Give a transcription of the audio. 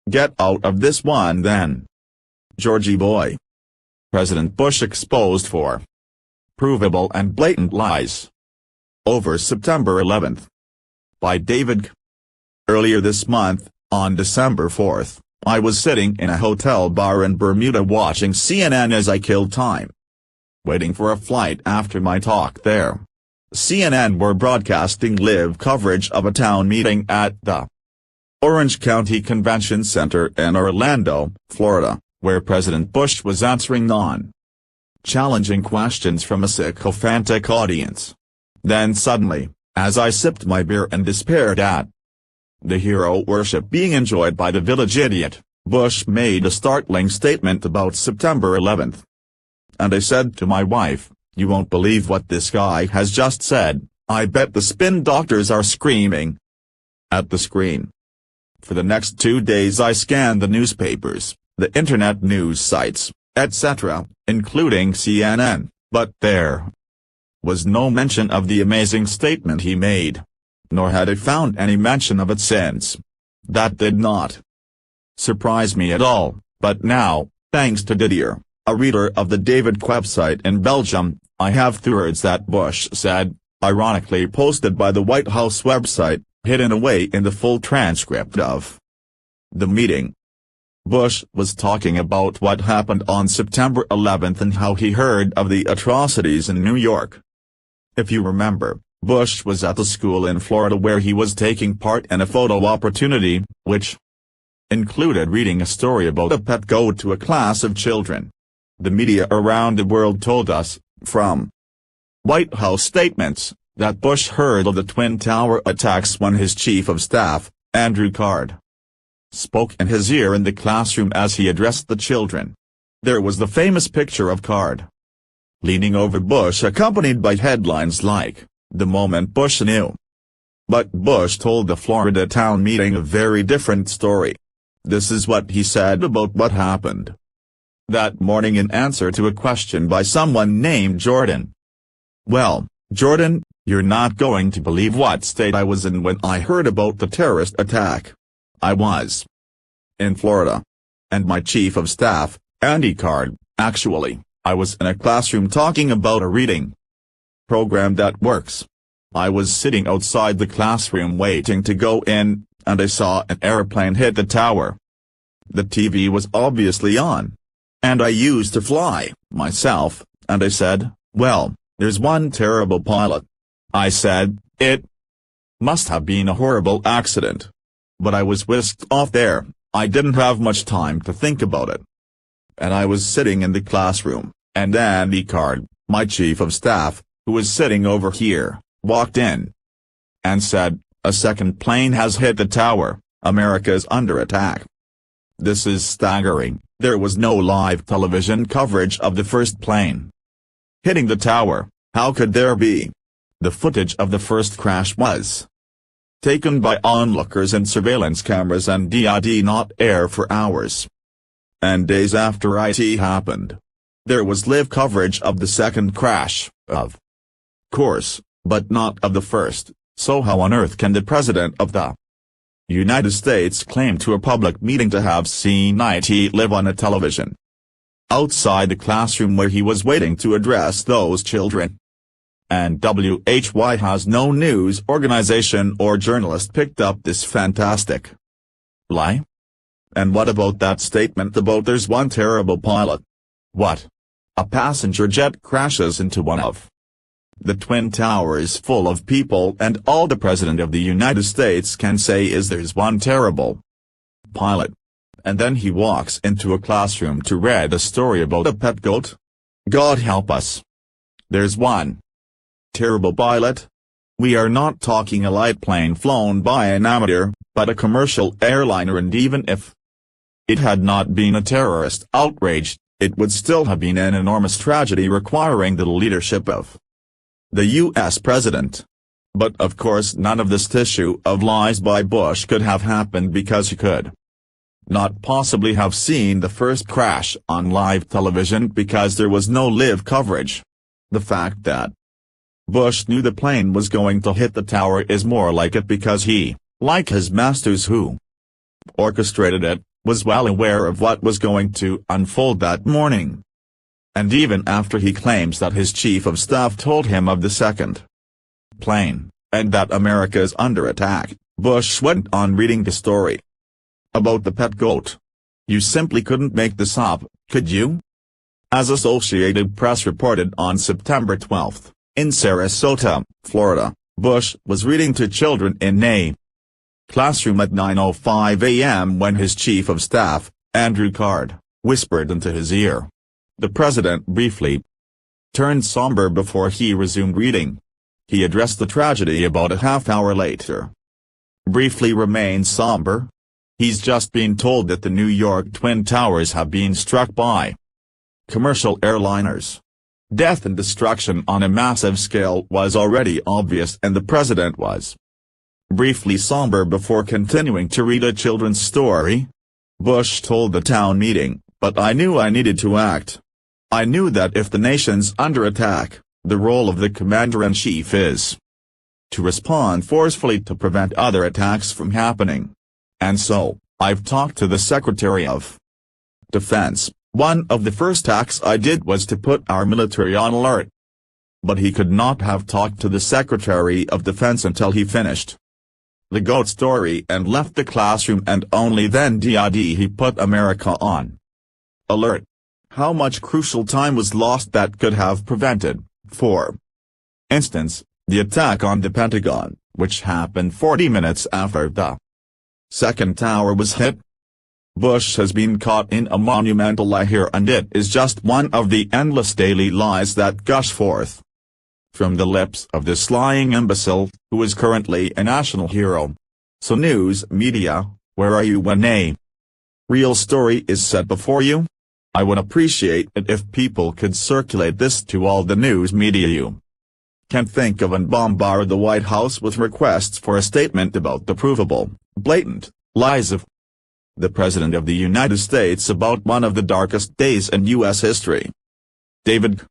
Get out of this one then. Georgie boy. President Bush exposed for provable and blatant lies. Over September 11th. By David G. Earlier this month, on December 4th, I was sitting in a hotel bar in Bermuda watching CNN as I killed time, waiting for a flight after my talk there. CNN were broadcasting live coverage of a town meeting at the Orange County Convention Center in Orlando, Florida, where President Bush was answering non-challenging questions from a sycophantic audience. Then suddenly, as I sipped my beer and despaired at the hero worship being enjoyed by the village idiot, Bush made a startling statement about September 11th. And I said to my wife, "You won't believe what this guy has just said. I bet the spin doctors are screaming at the screen." For the next 2 days I scanned the newspapers, the internet news sites, etc., including CNN, but there was no mention of the amazing statement he made. Nor had I found any mention of it since. That did not surprise me at all, but now, thanks to Didier, a reader of the David website in Belgium, I have words that Bush said, ironically posted by the White House website, hidden away in the full transcript of the meeting. Bush was talking about what happened on September 11th and how he heard of the atrocities in New York. If you remember, Bush was at the school in Florida where he was taking part in a photo opportunity, which included reading a story about a pet goat to a class of children. The media around the world told us, from White House statements, that Bush heard of the Twin Tower attacks when his chief of staff, Andrew Card, spoke in his ear in the classroom as he addressed the children. There was the famous picture of Card leaning over Bush accompanied by headlines like, "The moment Bush knew." But Bush told the Florida town meeting a very different story. This is what he said about what happened that morning in answer to a question by someone named Jordan. "Well, Jordan, you're not going to believe what state I was in when I heard about the terrorist attack. I was in Florida. And my chief of staff, Andy Card, actually, I was in a classroom talking about a reading program that works. I was sitting outside the classroom waiting to go in, and I saw an airplane hit the tower. The TV was obviously on. And I used to fly, myself, and I said, well, there's one terrible pilot. I said, it must have been a horrible accident. But I was whisked off there, I didn't have much time to think about it. And I was sitting in the classroom, and Andy Card, my chief of staff, who was sitting over here, walked in and said, a second plane has hit the tower, America's under attack. This is staggering. There was no live television coverage of the first plane hitting the tower. How could there be? The footage of the first crash was taken by onlookers and surveillance cameras and did not air for hours. And days after it happened, there was live coverage of the second crash, of course, but not of the first. So how on earth can the President of the United States claim to a public meeting to have seen it live on a television outside the classroom where he was waiting to address those children? And why has no news organization or journalist picked up this fantastic lie? And what about that statement about there's one terrible pilot? What? A passenger jet crashes into one of the Twin Towers full of people and all the President of the United States can say is there's one terrible pilot. And then he walks into a classroom to read a story about a pet goat? God help us. There's one terrible pilot? We are not talking a light plane flown by an amateur, but a commercial airliner, and even if it had not been a terrorist outrage, it would still have been an enormous tragedy requiring the leadership of the U.S. President. But of course none of this tissue of lies by Bush could have happened because he could not possibly have seen the first crash on live television because there was no live coverage. The fact that Bush knew the plane was going to hit the tower is more like it because he, like his masters who orchestrated it, was well aware of what was going to unfold that morning. And even after he claims that his chief of staff told him of the second plane, and that America is under attack, Bush went on reading the story about the pet goat. You simply couldn't make this up, could you? As Associated Press reported on September 12, in Sarasota, Florida, Bush was reading to children in a classroom at 9:05 a.m. when his chief of staff, Andrew Card, whispered into his ear. The president briefly turned somber before he resumed reading. He addressed the tragedy about a half-hour later. Briefly remained somber? He's just been told that the New York Twin Towers have been struck by commercial airliners. Death and destruction on a massive scale was already obvious, and the president was briefly somber before continuing to read a children's story. Bush told the town meeting, "But I knew I needed to act. I knew that if the nation's under attack, the role of the commander-in-chief is to respond forcefully to prevent other attacks from happening. And so, I've talked to the Secretary of Defense. One of the first acts I did was to put our military on alert." But he could not have talked to the Secretary of Defense until he finished the goat story and left the classroom, and only then did he put America on alert. How much crucial time was lost that could have prevented, for instance, the attack on the Pentagon, which happened 40 minutes after the second tower was hit? Bush has been caught in a monumental lie here, and it is just one of the endless daily lies that gush forth from the lips of this lying imbecile, who is currently a national hero. So news media, where are you when a real story is set before you? I would appreciate it if people could circulate this to all the news media you can think of and bombard the White House with requests for a statement about the provable, blatant lies of the President of the United States about one of the darkest days in U.S. history. David